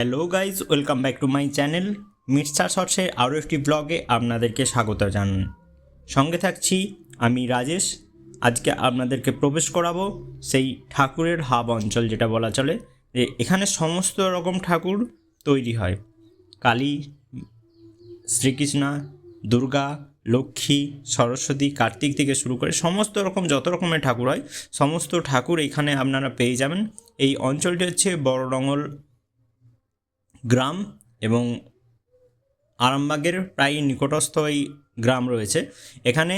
Hello guys, welcome back to my channel Mircha শর্টসের আরও একটি ব্লগে আপনাদেরকে স্বাগত জানান। সঙ্গে থাকছি আমি রাজেশ। আজকে আপনাদেরকে প্রবেশ করাবো সেই ঠাকুরের হাব অঞ্চল, যেটা বলা চলে যে এখানে সমস্ত রকম ঠাকুর তৈরি হয়। কালী, শ্রীকৃষ্ণা, দুর্গা, লক্ষ্মী, সরস্বতী, কার্তিক থেকে শুরু করে সমস্ত রকম যত রকমের ঠাকুর হয় সমস্ত ঠাকুর এখানে আপনারা পেয়ে যাবেন। এই অঞ্চলটি হচ্ছে বড়ডঙ্গল গ্রাম এবং আরামবাগের প্রায় নিকটস্থ এই গ্রাম রয়েছে। এখানে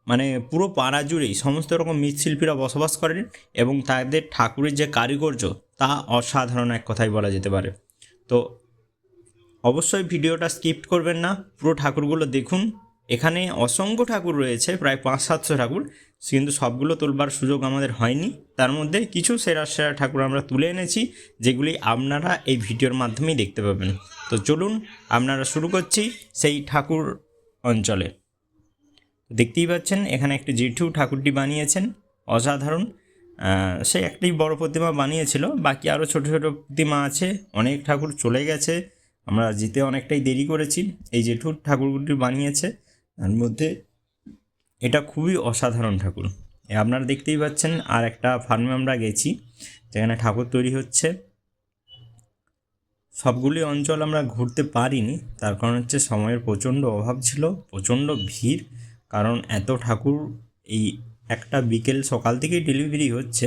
মানে পুরো পাড়া জুড়েই সমস্ত রকম মৃৎশিল্পীরা বসবাস করেন এবং তাদের ঠাকুরের যে কারিগর্য তা অসাধারণ এক কথাই বলা যেতে পারে। তো অবশ্যই ভিডিওটা স্কিপ করবেন না, পুরো ঠাকুরগুলো দেখুন। এখানে অসংখ্য ঠাকুর রয়েছে, প্রায় 500-700 ঠাকুর, কিন্তু সবগুলো তোলবার সুযোগ আমাদের হয়নি। তার মধ্যে কিছু সেরা সেরা ঠাকুর আমরা তুলে এনেছি, যেগুলি আপনারা এই ভিডিওর মাধ্যমেই দেখতে পাবেন। তো চলুন আপনারা শুরু করছি সেই ঠাকুর অঞ্চলে। দেখতেই পাচ্ছেন এখানে একটি জেঠু ঠাকুরটি বানিয়েছেন, অসাধারণ। সে একটি বড় প্রতিমা বানিয়েছিল, বাকি আরও ছোট ছোট প্রতিমা আছে। অনেক ঠাকুর চলে গেছে, আমরা যেতে অনেকটাই দেরি করেছি। এই জেঠুর ঠাকুরগুলি বানিয়েছে, তার মধ্যে এটা খুবই অসাধারণ ঠাকুর। আপনারা দেখতেই পাচ্ছেন। আর একটা ফার্মে আমরা গেছি যেখানে ঠাকুর তৈরি হচ্ছে। সবগুলি অঞ্চল আমরা ঘুরতে পারিনি, তার কারণ হচ্ছে সময়ের প্রচণ্ড অভাব ছিল, প্রচণ্ড ভিড়। কারণ এত ঠাকুর এই একটা বিকেল সকাল থেকেই ডেলিভারি হচ্ছে,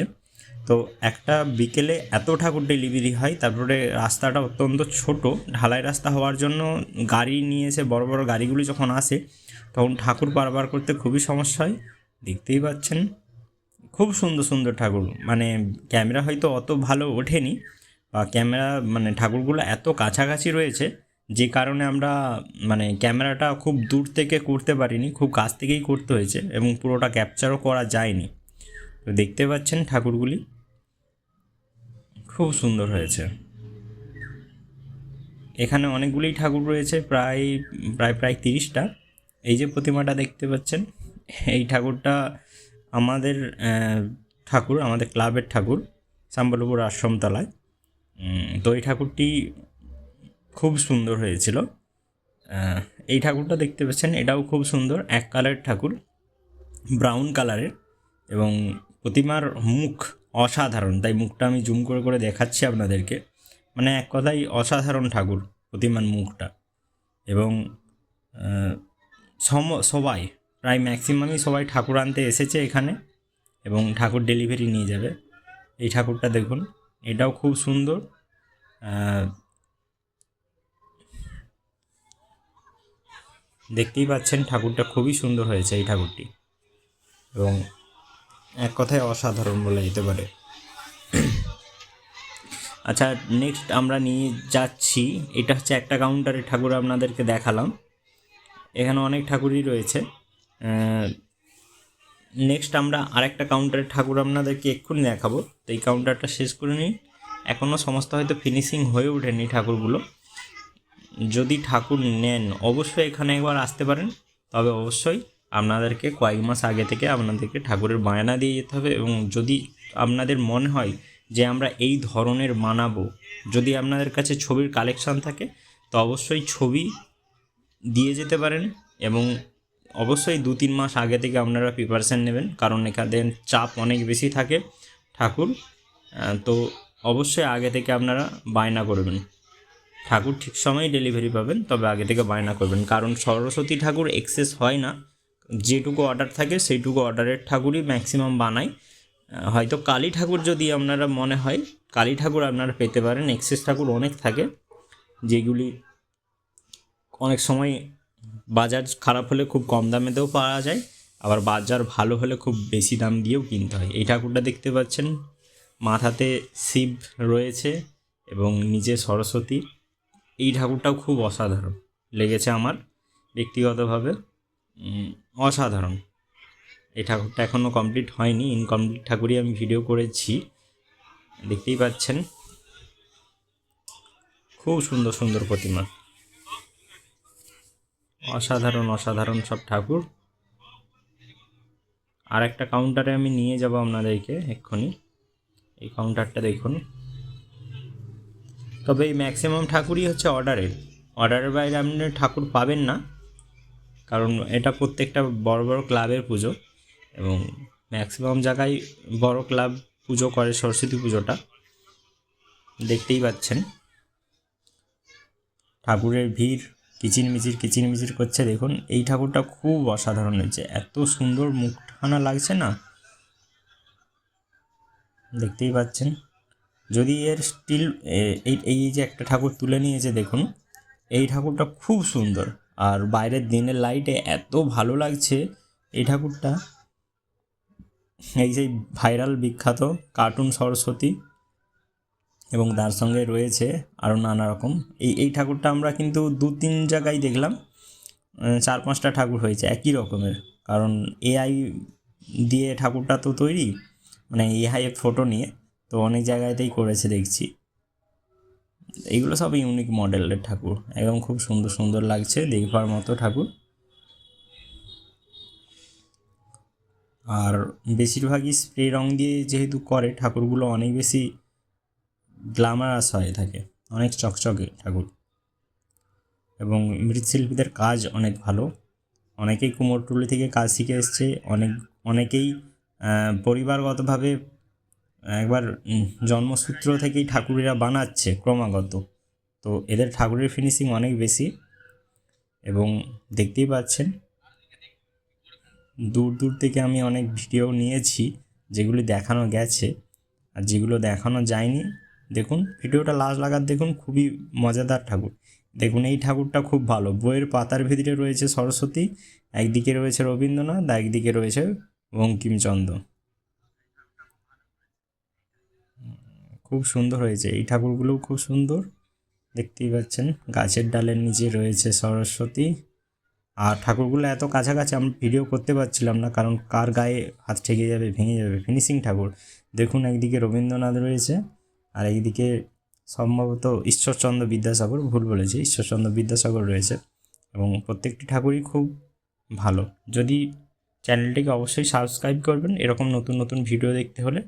তো একটা বিকেলে এত ঠাকুর ডেলিভারি হয়। তারপরে রাস্তাটা অত্যন্ত ছোট, ঢালাই রাস্তা হওয়ার জন্য গাড়ি নিয়ে এসে বড় বড় গাড়িগুলি যখন আসে তখন ঠাকুর পারাবার করতে খুবই সমস্যা হয়। দেখতেই পাচ্ছেন খুব সুন্দর সুন্দর ঠাকুর, মানে ক্যামেরা হয়তো অত ভালো ওঠেনি, বা ক্যামেরা মানে ঠাকুরগুলো এত কাছাকাছি রয়েছে যে কারণে আমরা মানে ক্যামেরাটা খুব দূর থেকে করতে পারিনি, খুব কাছ থেকেই করতে হয়েছে এবং পুরোটা ক্যাপচারও করা যায়নি। তো দেখতে পাচ্ছেন ঠাকুরগুলি খুব সুন্দর হয়েছে। এখানে অনেকগুলি ঠাকুর রয়েছে, প্রায় প্রায় প্রায় 30টা। এই যে প্রতিমাটা দেখতে পাচ্ছেন, এই ঠাকুরটা আমাদের ঠাকুর, আমাদের ক্লাবের ঠাকুর, সাম্বলপুর আশ্রমতলায়। তো এই ঠাকুরটি খুব সুন্দর হয়েছিল। এই ঠাকুরটা দেখতে পাচ্ছেন, এটাও খুব সুন্দর, এক কালারের ঠাকুর, ব্রাউন কালারের, এবং প্রতিমার মুখ অসাধারণ। তাই মুখটা আমি জুম করে করে দেখাচ্ছি আপনাদেরকে। মানে এক কথাই অসাধারণ ঠাকুর প্রতিমার মুখটা। এবং সবাই প্রায় ম্যাক্সিমামই সবাই ঠাকুর আনতে এসেছে এখানে এবং ঠাকুর ডেলিভারি নিয়ে যাবে। এই ঠাকুরটা দেখুন, এটাও খুব সুন্দর। দেখতেই পাচ্ছেন ঠাকুরটা খুবই সুন্দর হয়েছে এই ঠাকুরটি, এবং এক কথায় অসাধারণ বলা যেতে পারে। আচ্ছা, নেক্সট আমরা নিয়ে যাচ্ছি, এটা হচ্ছে একটা কাউন্টারের ঠাকুর আপনাদেরকে দেখালাম। এখানে অনেক ঠাকুরই রয়েছে। নেক্সট আমরা আরেকটা কাউন্টারের ঠাকুর আপনাদেরকে এক্ষুনি দেখাবো। তো এই কাউন্টারটা শেষ করে নিই, এখনও সমস্ত হয়তো ফিনিশিং হয়ে ওঠেনি ঠাকুরগুলো। যদি ঠাকুর নেন অবশ্যই এখানে একবার আসতে পারেন, তবে অবশ্যই আপনাদেরকে কয়েক মাস আগে থেকে আপনাদেরকে ঠাকুরের বায়না দিয়ে যেতে হবে। এবং যদি আপনাদের মনে হয় যে আমরা এই ধরনের বানাবো, যদি আপনাদের কাছে ছবির কালেকশান থাকে তো অবশ্যই ছবি দিয়ে যেতে পারেন। এবং অবশ্যই 2-3 মাস আগে থেকে আপনারা প্রিপারেশান নেবেন, কারণ এখানে চাপ অনেক বেশি থাকে ঠাকুর। তো অবশ্যই আগে থেকে আপনারা বায়না করবেন। ঠাকুর ঠিক সময়ে ডেলিভারি পাবেন, তবে আগে থেকে বায়না করবেন, কারণ সরস্বতী ঠাকুর এক্সেস হয় না। যেটুকু অর্ডার থাকে সেইটুকু অর্ডারের ঠাকুরই ম্যাক্সিমাম বানায়। হয়তো কালী ঠাকুর যদি আপনারা মনে হয় কালী ঠাকুর আপনারা পেতে পারেন, এক্সেস ঠাকুর অনেক থাকে, যেগুলি অনেক সময় বাজার খারাপ হলে খুব কম দামেতেও পাওয়া যায়, আবার বাজার ভালো হলে খুব বেশি দাম দিয়েও কিনতে হয়। এই ঠাকুরটা দেখতে পাচ্ছেন, মাথাতে শিব রয়েছে এবং নিচে সরস্বতী। এই ঠাকুরটাও খুব অসাধারণ লেগেছে আমার ব্যক্তিগতভাবে, অসাধারণ। এই ঠাকুরটা এখনও কমপ্লিট হয়নি, ইনকমপ্লিট ঠাকুরই আমি ভিডিও করেছি, দেখতেই পাচ্ছেন। খুব সুন্দর সুন্দর প্রতিমা, অসাধারণ অসাধারণ সব ঠাকুর। আর একটা কাউন্টারে আমি নিয়ে যাব আপনাদেরকে এক্ষুনি। এই কাউন্টারটা দেখুন, তবে এই ম্যাক্সিমাম ঠাকুরই হচ্ছে অর্ডারের বাইরে আপনি ঠাকুর পাবেন না, কারণ এটা প্রত্যেকটা বড় বড় ক্লাবের পুজো এবং ম্যাক্সিমাম জায়গায় বড় ক্লাব পুজো করে সরস্বতী পুজোটা। দেখতেই পাচ্ছেন ঠাকুরের ভিড় কিচিরমিচির করছে। দেখুন এই ঠাকুরটা খুব অসাধারণ হয়েছে, এত সুন্দর মুখখানা লাগছে না, দেখতেই পাচ্ছেন। যদি এর স্টিল এই যে একটা ঠাকুর তুলে নিয়েছে দেখুন, এই ঠাকুরটা খুব সুন্দর, আর বাইরের দিনের লাইটে এত ভালো লাগছে এই ঠাকুরটা। এই যে ভাইরাল বিখ্যাত কার্টুন সরস্বতী এবং তার সঙ্গে রয়েছে আরও নানা রকম। এই ঠাকুরটা আমরা কিন্তু 2-3 জায়গায় দেখলাম, 4-5টা ঠাকুর হয়েছে একই রকমের, কারণ এআই দিয়ে ঠাকুরটা তো তৈরি, মানে এআই ফটো নিয়ে, তো অনেক জায়গাতেই করেছে দেখছি। এইগুলো সব ইউনিক মডেলের ঠাকুর, একদম খুব সুন্দর সুন্দর লাগছে, দেখবার মতো ঠাকুর। আর বেশিরভাগই স্প্রে রং দিয়ে যেহেতু করে, ঠাকুরগুলো অনেক বেশি গ্ল্যামারাস হয়ে থাকে, অনেক চকচকে ঠাকুর। এবং মৃৎশিল্পীদের কাজ অনেক ভালো, অনেকেই কুমোরটুলি থেকে কাজ শিখে এসছে, অনেকেই পরিবারগতভাবে একবার জন্মসূত্র থেকেই ঠাকুরেরা বানাচ্ছে ক্রমাগত, তো এদের ঠাকুরের ফিনিশিং অনেক বেশি। এবং দেখতেই পাচ্ছেন দূর দূর থেকে আমি অনেক ভিডিও নিয়েছি যেগুলি দেখানো গেছে, আর যেগুলো দেখানো যায়নি দেখুন ভিডিওটা লাস্ট লাগার দেখুন, খুবই মজাদার ঠাকুর। দেখুন এই ঠাকুরটা খুব ভালো, বইয়ের পাতার ভিতরে রয়েছে সরস্বতী, একদিকে রয়েছে রবীন্দ্রনাথ, একদিকে রয়েছে বঙ্কিমচন্দ্র। খুব সুন্দর হয়েছে, এই ঠাকুরগুলোও খুব সুন্দর, দেখতেই পাচ্ছেন। গাছের ডালের নিচে রয়েছে সরস্বতী, আর ঠাকুরগুলো এত কাছাকাছি আমরা ভিডিও করতে পারছিলাম না, কারণ কার গায়ে হাত ঠেকে যাবে, ভেঙে যাবে। ফিনিশিং ঠাকুর দেখুন, একদিকে রবীন্দ্রনাথ রয়েছে আর একদিকে সম্ভবত ঈশ্বরচন্দ্র বিদ্যাসাগর, ভুল বলেছি, ঈশ্বরচন্দ্র বিদ্যাসাগর রয়েছে। এবং প্রত্যেকটি ঠাকুরই খুব ভালো। যদি চ্যানেলটিকে অবশ্যই সাবস্ক্রাইব করবেন এরকম নতুন নতুন ভিডিও দেখতে হলে।